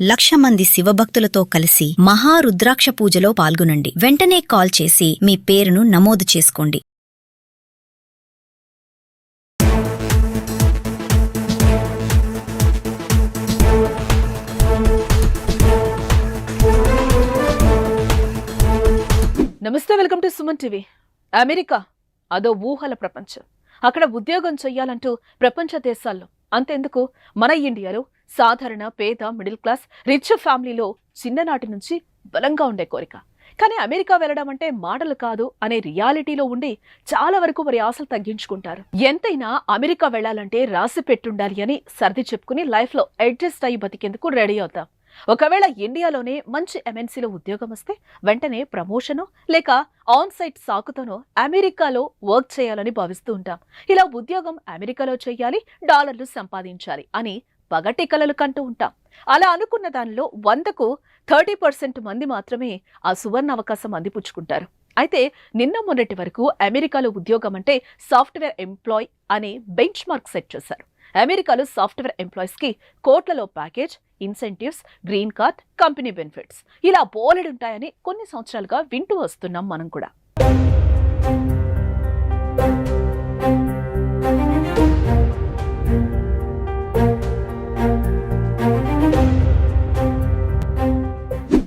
1,00,000 మంది శివభక్తులతో కలిసి మహారుద్రాక్ష పూజలో పాల్గొనండి. వెంటనే కాల్ చేసి మీ పేరును నమోదు చేసుకోండి. నమస్తే, welcome to Suman TV. America అదో ఊహల ప్రపంచం. అక్కడ ఉద్యోగం చెయ్యాలంటూ ప్రపంచ దేశాల్లో, అంతెందుకు మన ఇండియాలో సాధారణ పేద మిడిల్ క్లాస్ రిచ్ ఫ్యామిలీలో చిన్ననాటి నుంచి బలంగా ఉండే కోరిక. కానీ అమెరికా వెళ్ళడం అంటే మాటలు కాదు అనే రియాలిటీలో ఉండి చాలా వరకు వారి ఆశలు తగ్గించుకుంటారు. ఎంతైనా అమెరికా వెళ్లాలంటే రాసి పెట్టుండాలి అని సర్ది చెప్పుకుని లైఫ్ లో అడ్జస్ట్ అయ్యి బతికేందుకు రెడీ అవుతాం. ఒకవేళ ఇండియాలోనే మంచి ఎంఎన్సీలో ఉద్యోగం వస్తే వెంటనే ప్రమోషను లేక ఆన్ సైట్ సాకుతోనో అమెరికాలో వర్క్ చేయాలని భావిస్తూ ఉంటాం. ఇలా ఉద్యోగం అమెరికాలో చేయాలి, డాలర్లు సంపాదించాలి అని పగటి కలలు కంటూ ఉంటాం. అలా అనుకున్న దానిలో 100కు 30% మంది మాత్రమే ఆ సువర్ణ అవకాశం అందిపుచ్చుకుంటారు. అయితే నిన్న మొన్నటి వరకు అమెరికాలో ఉద్యోగం అంటే సాఫ్ట్వేర్ ఎంప్లాయ్ అనే బెంచ్ మార్క్ సెట్ చేశారు. అమెరికాలో సాఫ్ట్వేర్ ఎంప్లాయీస్ కి కోట్లలో package, incentives, green card, company benefits ఇలా బోలెడుంటాయని కొన్ని సంవత్సరాలుగా వింటూ వస్తున్నాం మనం కూడా.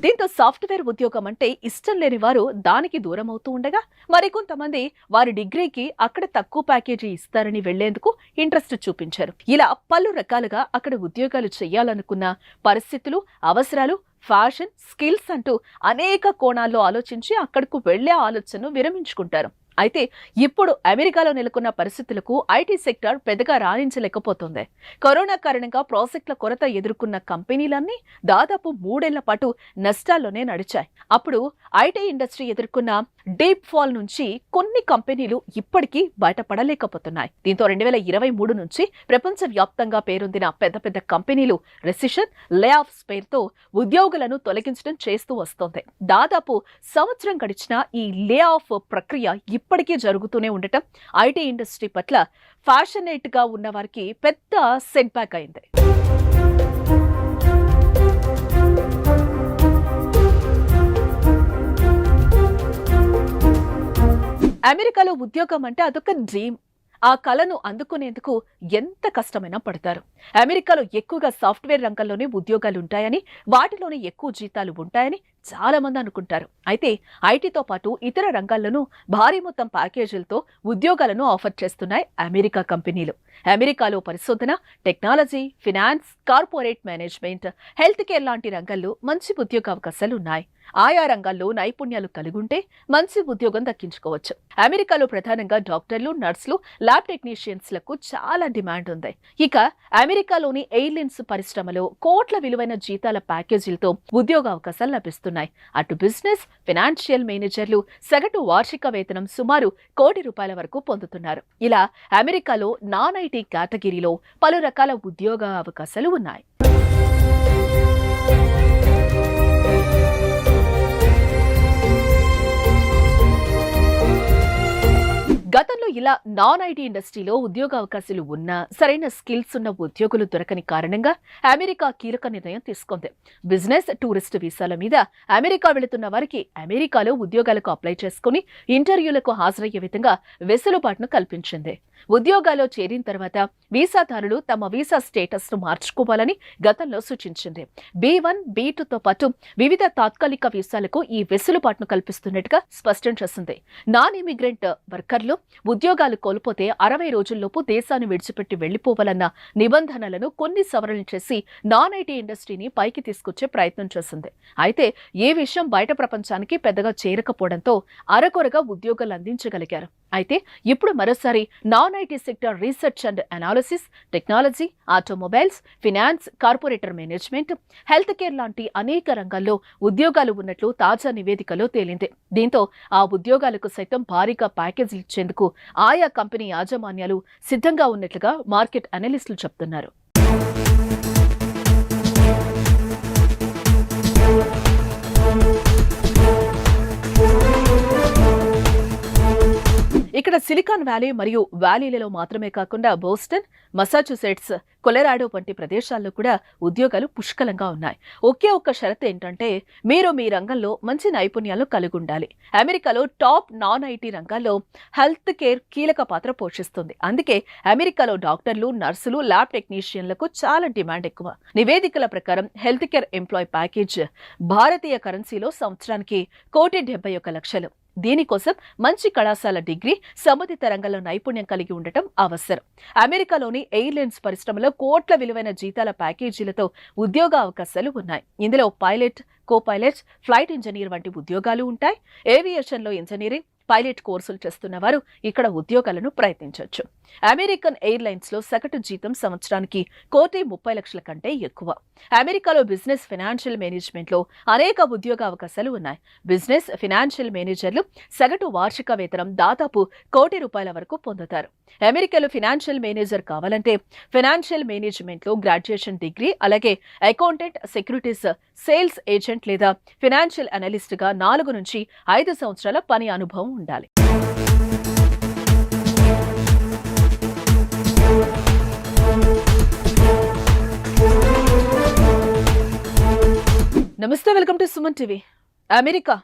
దీంతో సాఫ్ట్వేర్ ఉద్యోగం అంటే ఇష్టం లేని వారు దానికి దూరం అవుతూ ఉండగా, మరికొంతమంది వారి డిగ్రీకి అక్కడ తక్కువ ప్యాకేజీ ఇస్తారని వెళ్లేందుకు ఇంట్రెస్ట్ చూపించారు. ఇలా పలు రకాలుగా అక్కడ ఉద్యోగాలు చేయాలనుకున్న పరిస్థితులు, అవసరాలు, ఫ్యాషన్, స్కిల్స్ అంటూ అనేక కోణాల్లో ఆలోచించి అక్కడకు వెళ్లే ఆలోచనను విరమించుకుంటారు. అయితే ఇప్పుడు అమెరికాలో నెలకొన్న పరిస్థితులకు ఐటీ సెక్టార్ పెద్దగా రాణించలేకపోతుంది. కరోనా కారణంగా ప్రాజెక్టుల కొరత ఎదుర్కొన్న కంపెనీలన్నీ దాదాపు 3 ఏళ్ల పాటు నష్టాల్లోనే నడిచాయి. అప్పుడు ఐటీ ఇండస్ట్రీ ఎదుర్కొన్న డీప్ ఫాల్ నుంచి కొన్ని కంపెనీలు ఇప్పటికీ బయటపడలేకపోతున్నాయి. దీంతో 2023 నుంచి ప్రపంచవ్యాప్తంగా పేరొందిన పెద్ద పెద్ద కంపెనీలు రెసిషన్, లే ఆఫ్స్ పేరుతో ఉద్యోగులను తొలగించడం చేస్తూ వస్తోంది. దాదాపు సంవత్సరం గడిచిన ఈ లే ఆఫ్ ప్రక్రియ ఇప్పటికీ జరుగుతూనే ఉండటం ఐటీ ఇండస్ట్రీ పట్ల ఫ్యాషనేట్ గా ఉన్న వారికి పెద్ద సెట్ బ్యాక్ అయింది. అమెరికాలో ఉద్యోగం అంటే అదొక డ్రీమ్. ఆ కలను అందుకునేందుకు ఎంత కష్టమైనా పడతారు. అమెరికాలో ఎక్కువగా సాఫ్ట్వేర్ రంగంలోనే ఉద్యోగాలు ఉంటాయని, వాటిలోనే ఎక్కువ జీతాలు ఉంటాయని చాలా మంది అనుకుంటారు. అయితే ఐటీతో పాటు ఇతర రంగాల్లోనూ భారీ మొత్తం ప్యాకేజీలతో ఉద్యోగాలను ఆఫర్ చేస్తున్నాయి అమెరికా కంపెనీలు. అమెరికాలో పరిశోధన, technology, finance, corporate management, health care లాంటి రంగాల్లో మంచి ఉద్యోగ అవకాశాలు ఉన్నాయి. ఆయా రంగాల్లో నైపుణ్యాలు కలిగుంటే మంచి ఉద్యోగం దక్కించుకోవచ్చు. అమెరికాలో ప్రధానంగా డాక్టర్లు, నర్సులు, ల్యాబ్ టెక్నీషియన్స్ లకు చాలా డిమాండ్ ఉంది. ఇక అమెరికాలోని ఎయిర్లైన్స్ పరిశ్రమలో కోట్ల విలువైన జీతాల ప్యాకేజీలతో ఉద్యోగ అవకాశాలు లభిస్తున్నాయి. అటు బిజినెస్, ఫైనాన్షియల్ మేనేజర్లు సగటు వార్షిక వేతనం సుమారు ₹1 కోటి వరకు పొందుతున్నారు. ఇలా అమెరికాలో నాన్ ఐటీ కేటగిరీలో పలు రకాల ఉద్యోగ అవకాశాలు ఉన్నాయి. గతంలో ఇలా నాన్ ఐటీ ఇండస్ట్రీలో ఉద్యోగ అవకాశాలు ఉన్నా సరైన స్కిల్స్ ఉన్న ఉద్యోగులు దొరకని కారణంగా అమెరికా కీలక నిర్ణయం తీసుకుంది. బిజినెస్, టూరిస్ట్ వీసాల మీద అమెరికా వెళుతున్న వారికి అమెరికాలో ఉద్యోగాలకు అప్లై చేసుకుని ఇంటర్వ్యూలకు హాజరయ్యే విధంగా వెసులుబాటును కల్పించింది. ఉద్యోగాల్లో చేరిన తర్వాత వీసాదారులు తమ వీసా స్టేటస్ ను మార్చుకోవాలని గతంలో సూచించింది. B1, B2తో పాటు వివిధ తాత్కాలిక వీసాలకు ఈ వెసులుబాటును కల్పిస్తున్నట్టుగా స్పష్టం చేసింది. నాన్ ఇమిగ్రెంట్ వర్కర్లు ఉద్యోగాలు కోల్పోతే 60 రోజుల్లోపు దేశాన్ని విడిచిపెట్టి వెళ్లిపోవాలన్న నిబంధనలను కొన్ని సవరణలు చేసి నాన్ ఐటీ ఇండస్ట్రీని పైకి తీసుకొచ్చే ప్రయత్నం చేసింది. అయితే ఈ విషయం బయట ప్రపంచానికి పెద్దగా చేరకపోవడంతో అరకొరగా ఉద్యోగాలు అందించగలిగారు. అయితే ఇప్పుడు మరోసారి non IT sector research and analysis, technology, automobiles, finance, corporator management, health care లాంటి అనేక రంగాల్లో ఉద్యోగాలు ఉన్నట్లు తాజా నివేదికలో తేలింది. దీంతో ఆ ఉద్యోగాలకు సైతం భారీగా ప్యాకేజీలు ఇచ్చేందుకు ఆయా కంపెనీ యాజమాన్యాలు సిద్ధంగా ఉన్నట్లుగా మార్కెట్ అనలిస్టులు చెబుతున్నారు. ఇక్కడ సిలికాన్ వ్యాలీ మరియు వ్యాలీలలో మాత్రమే కాకుండా బోస్టన్, మసాచ్యూసెట్స్, కొలరాడో వంటి ప్రదేశాల్లో కూడా ఉద్యోగాలు పుష్కలంగా ఉన్నాయి. ఒకే ఒక్క షరతు ఏంటంటే మీరు మీ రంగంలో మంచి నైపుణ్యాలు కలిగి ఉండాలి. అమెరికాలో టాప్ నాన్ ఐటీ రంగాల్లో హెల్త్ కేర్ కీలక పాత్ర పోషిస్తుంది. అందుకే అమెరికాలో డాక్టర్లు, నర్సులు, ల్యాబ్ టెక్నీషియన్లకు చాలా డిమాండ్ ఎక్కువ. నివేదికల ప్రకారం హెల్త్ కేర్ ఎంప్లాయ్ ప్యాకేజ్ భారతీయ కరెన్సీలో సంవత్సరానికి 1,71,00,000. దీనికోసం మంచి కళాశాల డిగ్రీ, సంబంధిత రంగంలో నైపుణ్యం కలిగి ఉండటం అవసరం. అమెరికాలోని ఎయిర్లైన్స్ పరిశ్రమలో కోట్ల విలువైన జీతాల ప్యాకేజీలతో ఉద్యోగ అవకాశాలు ఉన్నాయి. ఇందులో పైలట్, కో-పైలట్, ఫ్లైట్ ఇంజనీర్ వంటి ఉద్యోగాలు ఉంటాయి. ఏవియేషన్లో ఇంజనీరింగ్, పైలట్ కోర్సులు చేస్తున్న వారు ఇక్కడ ఉద్యోగాలను ప్రయత్నించవచ్చు. అమెరికన్ ఎయిర్లైన్స్ లో సగటు జీతం సంవత్సరానికి 1,30,00,000 కంటే ఎక్కువ. అమెరికాలో బిజినెస్ ఫైనాన్షియల్ మేనేజ్మెంట్ లో అనేక ఉద్యోగ అవకాశాలు ఉన్నాయి. బిజినెస్ ఫైనాన్షియల్ మేనేజర్లు సగటు వార్షిక వేతనం దాదాపు ₹1,00,00,000 వరకు పొందుతారు. అమెరికాలో ఫైనాన్షియల్ మేనేజర్ కావాలంటే ఫైనాన్షియల్ మేనేజ్మెంట్ లో గ్రాడ్యుయేషన్ డిగ్రీ, అలాగే అకౌంటెంట్, సెక్యూరిటీస్ సేల్స్ ఏజెంట్ లేదా ఫైనాన్షియల్ అనలిస్ట్ గా 4 నుంచి 5 సంవత్సరాల పని అనుభవం ఉండాలి. నమస్తే, welcome to Suman TV. America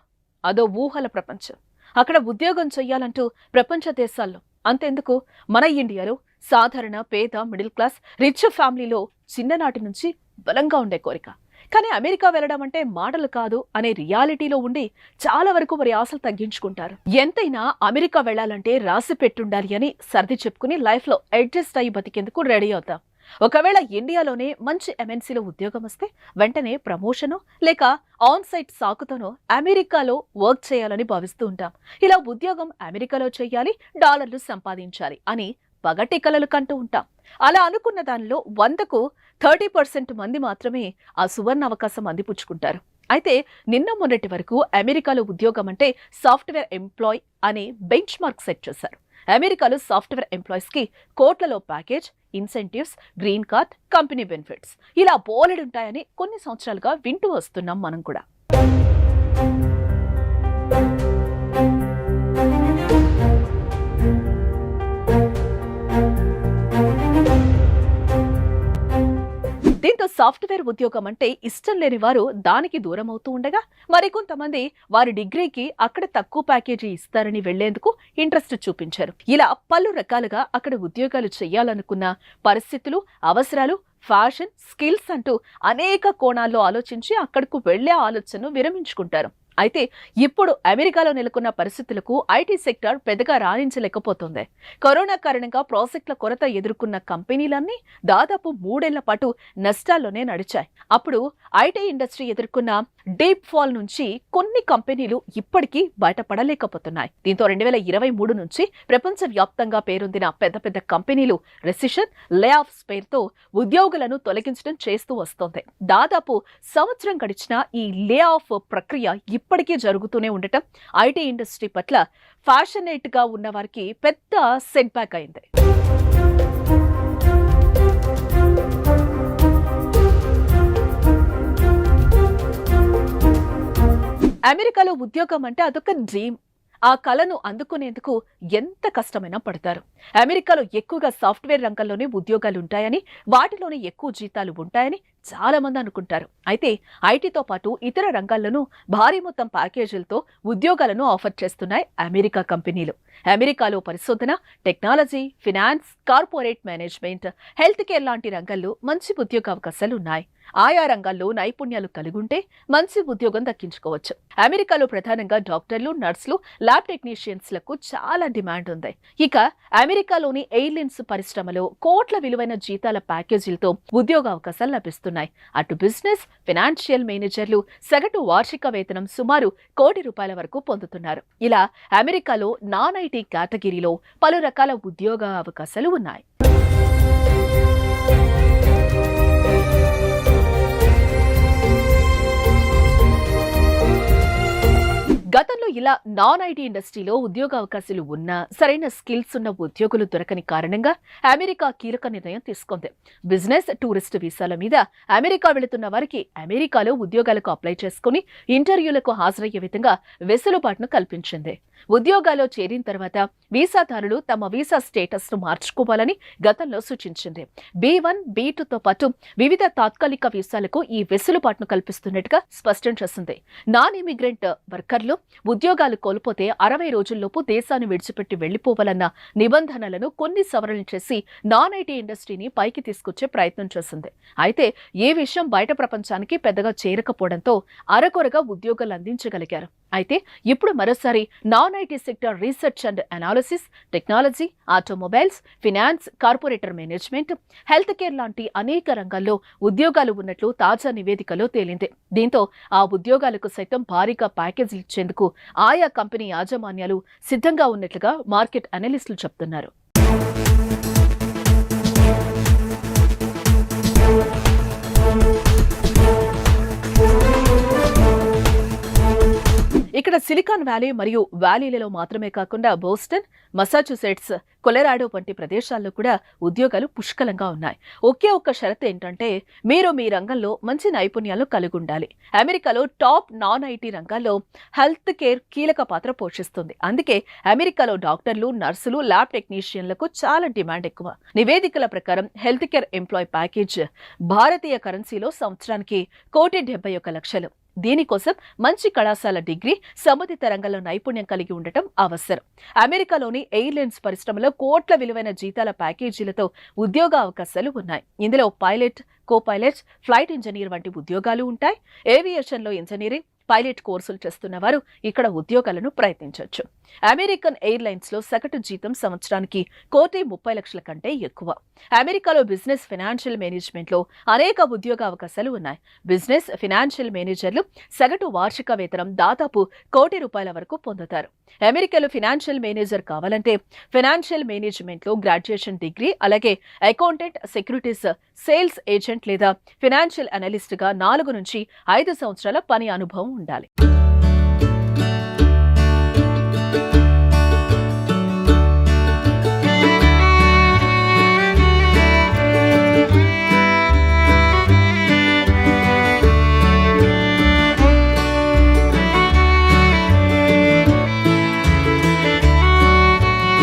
అదో ఊహల ప్రపంచం. అక్కడ ఉద్యోగం చెయ్యాలంటూ ప్రపంచ దేశాల్లో, అంతెందుకు మన ఇండియాలో సాధారణ పేద, మిడిల్ క్లాస్, రిచ్ ఫ్యామిలీలో చిన్ననాటి నుంచి బలంగా ఉండే కోరిక. కానీ అమెరికా వెళ్ళడం అంటే మాటలు కాదు అనే రియాలిటీలో ఉండి చాలా వరకు వారి ఆశలు తగ్గించుకుంటారు. ఎంతైనా అమెరికా వెళ్లాలంటే రాసి పెట్టుండాలి అని సర్ది చెప్పుకుని లైఫ్ లో అడ్జస్ట్ అయ్యి బతికేందుకు రెడీ అవుతాం. ఒకవేళ ఇండియాలోనే మంచి ఎంఎన్సీలో ఉద్యోగం వస్తే వెంటనే ప్రమోషనో లేక ఆన్ సైట్ సాకుతోనో అమెరికాలో వర్క్ చేయాలని భావిస్తూ ఉంటాం. ఇలా ఉద్యోగం అమెరికాలో చేయాలి, డాలర్లు సంపాదించాలి అని పగటి కలలు కంటూ ఉంటాం. అలా అనుకున్న దానిలో 100కు 30% మంది మాత్రమే ఆ సువర్ణ అవకాశం అందిపుచ్చుకుంటారు. అయితే నిన్న మొన్నటి వరకు అమెరికాలో ఉద్యోగం అంటే సాఫ్ట్వేర్ ఎంప్లాయ్ అనే బెంచ్ మార్క్ సెట్ చేశారు. అమెరికాలో సాఫ్ట్వేర్ ఎంప్లాయీస్ కి కోట్లలో package, incentives, green card, company benefits ఇలా బోలెడుంటాయని కొన్ని సంవత్సరాలుగా వింటూ వస్తున్నాం మనం కూడా. దీంతో సాఫ్ట్వేర్ ఉద్యోగం అంటే ఇష్టం లేని వారు దానికి దూరం అవుతూ ఉండగా, మరికొంతమంది వారి డిగ్రీకి అక్కడ తక్కువ ప్యాకేజీ ఇస్తారని వెళ్లేందుకు ఇంట్రెస్ట్ చూపించారు. ఇలా పలు రకాలుగా అక్కడ ఉద్యోగాలు చేయాలనుకున్న పరిస్థితులు, అవసరాలు, ఫ్యాషన్, స్కిల్స్ అంటూ అనేక కోణాల్లో ఆలోచించి అక్కడకు వెళ్లే ఆలోచనను విరమించుకుంటారు. అయితే ఇప్పుడు అమెరికాలో నెలకొన్న పరిస్థితులకు ఐటీ సెక్టార్ పెద్దగా రాణించలేకపోతుంది. కరోనా కారణంగా ప్రాజెక్టుల కొరత ఎదుర్కొన్న కంపెనీలన్నీ దాదాపు 3 ఏళ్ల పాటు నష్టాల్లోనే నడిచాయి. అప్పుడు ఐటీ ఇండస్ట్రీ ఎదుర్కొన్న డీప్ ఫాల్ నుంచి కొన్ని కంపెనీలు ఇప్పటికీ బయటపడలేకపోతున్నాయి. దీంతో 2023 నుంచి ప్రపంచవ్యాప్తంగా పేరొందిన పెద్ద పెద్ద కంపెనీలు రెసిషన్, లే ఆఫ్స్ పేరుతో ఉద్యోగులను తొలగించడం చేస్తూ వస్తోంది. దాదాపు సంవత్సరం గడిచిన ఈ లే ఆఫ్ ప్రక్రియ ఇప్పటికీ జరుగుతూనే ఉండటం ఐటీ ఇండస్ట్రీ పట్ల ఫ్యాషనేట్ గా ఉన్న వారికి పెద్ద సెట్ బ్యాక్ అయింది. అమెరికాలో ఉద్యోగం అంటే అదొక డ్రీమ్. ఆ కలను అందుకునేందుకు ఎంత కష్టమైనా పడతారు. అమెరికాలో ఎక్కువగా సాఫ్ట్వేర్ రంగంలోనే ఉద్యోగాలు ఉంటాయని, వాటిలోనే ఎక్కువ జీతాలు ఉంటాయని చాలా మంది అనుకుంటారు. అయితే ఐటీతో పాటు ఇతర రంగాల్లోనూ భారీ మొత్తం ప్యాకేజీలతో ఉద్యోగాలను ఆఫర్ చేస్తున్నాయి అమెరికా కంపెనీలు. అమెరికాలో పరిశోధన, technology, finance, corporate management, health care లాంటి రంగాల్లో మంచి ఉద్యోగ అవకాశాలు ఉన్నాయి. ఆయా రంగాల్లో నైపుణ్యాలు కలిగుంటే మంచి ఉద్యోగం దక్కించుకోవచ్చు. అమెరికాలో ప్రధానంగా డాక్టర్లు, నర్సులు, ల్యాబ్ టెక్నీషియన్స్ లకు చాలా డిమాండ్ ఉంది. ఇక అమెరికాలోని ఎయిర్లైన్స్ పరిశ్రమలో కోట్ల విలువైన జీతాల ప్యాకేజీలతో ఉద్యోగ అవకాశాలు లభిస్తున్నాయి. అటు బిజినెస్, ఫైనాన్షియల్ మేనేజర్లు సగటు వార్షిక వేతనం సుమారు ₹1,00,00,000 వరకు పొందుతున్నారు. ఇలా అమెరికాలో నాన్ ఐటీ కేటగిరీలో పలు రకాల ఉద్యోగ అవకాశాలు ఉన్నాయి. గతంలో ఇలా ఇలా నాన్ ఐటీ ఇండస్ట్రీలో ఉద్యోగ అవకాశాలు ఉన్నా సరైన స్కిల్స్ ఉన్న ఉద్యోగులు దొరకని కారణంగా అమెరికా కీలక నిర్ణయం తీసుకుంది. బిజినెస్ టూరిస్ట్ వీసాల మీద అమెరికా వెళుతున్న వారికి అమెరికాలో ఉద్యోగాలకు అప్లై చేసుకుని ఇంటర్వ్యూలకు హాజరయ్యే విధంగా వెసులుబాటును కల్పించింది. ఉద్యోగాల్లో చేరిన తర్వాత వీసాదారులు తమ వీసా స్టేటస్ ను మార్చుకోవాలని గతంలో సూచించింది. B1, B2తో పాటు వివిధ తాత్కాలిక వీసాలకు ఈ వెసులుబాటును కల్పిస్తున్నట్టుగా స్పష్టం చేసింది. నాన్ ఇమిగ్రెంట్ వర్కర్లు ఉద్యోగాలు కోల్పోతే 60 రోజుల్లోపు దేశాన్ని విడిచిపెట్టి వెళ్లిపోవాలన్న నిబంధనలను కొన్ని సవరణలు చేసి నాన్ ఐటీ ఇండస్ట్రీని పైకి తీసుకొచ్చే ప్రయత్నం చేసింది. అయితే ఈ విషయం బయట ప్రపంచానికి పెద్దగా చేరకపోవడంతో అరకొరగా ఉద్యోగాలు అందించగలిగారు. అయితే ఇప్పుడు మరోసారి non IT sector research and analysis, technology, automobiles, finance, corporator management, health care లాంటి అనేక రంగాల్లో ఉద్యోగాలు ఉన్నట్లు తాజా నివేదికలో తేలింది. దీంతో ఆ ఉద్యోగాలకు సైతం భారీగా ప్యాకేజీలు ఇచ్చేందుకు ఆయా కంపెనీ యాజమాన్యాలు సిద్ధంగా ఉన్నట్లుగా మార్కెట్ అనలిస్టులు చెబుతున్నారు. ఇక్కడ సిలికాన్ వ్యాలీ మరియు వ్యాలీలలో మాత్రమే కాకుండా బోస్టన్, మసాచ్యుసెట్స్, కొలరాడో వంటి ప్రదేశాల్లో కూడా ఉద్యోగాలు పుష్కలంగా ఉన్నాయి. ఒకే ఒక్క షరతు ఏంటంటే మీరు మీ రంగంలో మంచి నైపుణ్యాలు కలిగి ఉండాలి. అమెరికాలో టాప్ నాన్ ఐటీ రంగాల్లో హెల్త్ కేర్ కీలక పాత్ర పోషిస్తుంది. అందుకే అమెరికాలో డాక్టర్లు, నర్సులు, ల్యాబ్ టెక్నీషియన్లకు చాలా డిమాండ్ ఎక్కువ. నివేదికల ప్రకారం హెల్త్ కేర్ ఎంప్లాయ్ ప్యాకేజ్ భారతీయ కరెన్సీలో సంవత్సరానికి 1,71,00,000. దీనికోసం మంచి కళాశాల డిగ్రీ, సంబంధిత రంగంలో నైపుణ్యం కలిగి ఉండటం అవసరం. అమెరికాలోని ఎయిర్లైన్స్ పరిశ్రమలో కోట్ల విలువైన జీతాల ప్యాకేజీలతో ఉద్యోగ అవకాశాలు ఉన్నాయి. ఇందులో pilot, co pilot, flight engineer వంటి ఉద్యోగాలు ఉంటాయి. ఏవియేషన్లో ఇంజనీరింగ్, పైలట్ కోర్సులు చేస్తున్న వారు ఇక్కడ ఉద్యోగాలను ప్రయత్నించవచ్చు. అమెరికన్ ఎయిర్లైన్స్ లో సగటు జీతం సంవత్సరానికి 1,30,00,000 కంటే ఎక్కువ. అమెరికాలో బిజినెస్ ఫైనాన్షియల్ మేనేజ్మెంట్ లో అనేక ఉద్యోగ అవకాశాలు ఉన్నాయి. బిజినెస్ ఫైనాన్షియల్ మేనేజర్లు సగటు వార్షిక వేతనం దాదాపు ₹1,00,00,000 వరకు పొందుతారు. అమెరికాలో ఫైనాన్షియల్ మేనేజర్ కావాలంటే ఫైనాన్షియల్ మేనేజ్మెంట్ లో గ్రాడ్యుయేషన్ డిగ్రీ, అలాగే అకౌంటెంట్, సెక్యూరిటీస్, సేల్స్ ఏజెంట్ లేదా ఫైనాన్షియల్ అనలిస్ట్ గా 4 నుంచి 5 సంవత్సరాల పని అనుభవం ఉండాలి.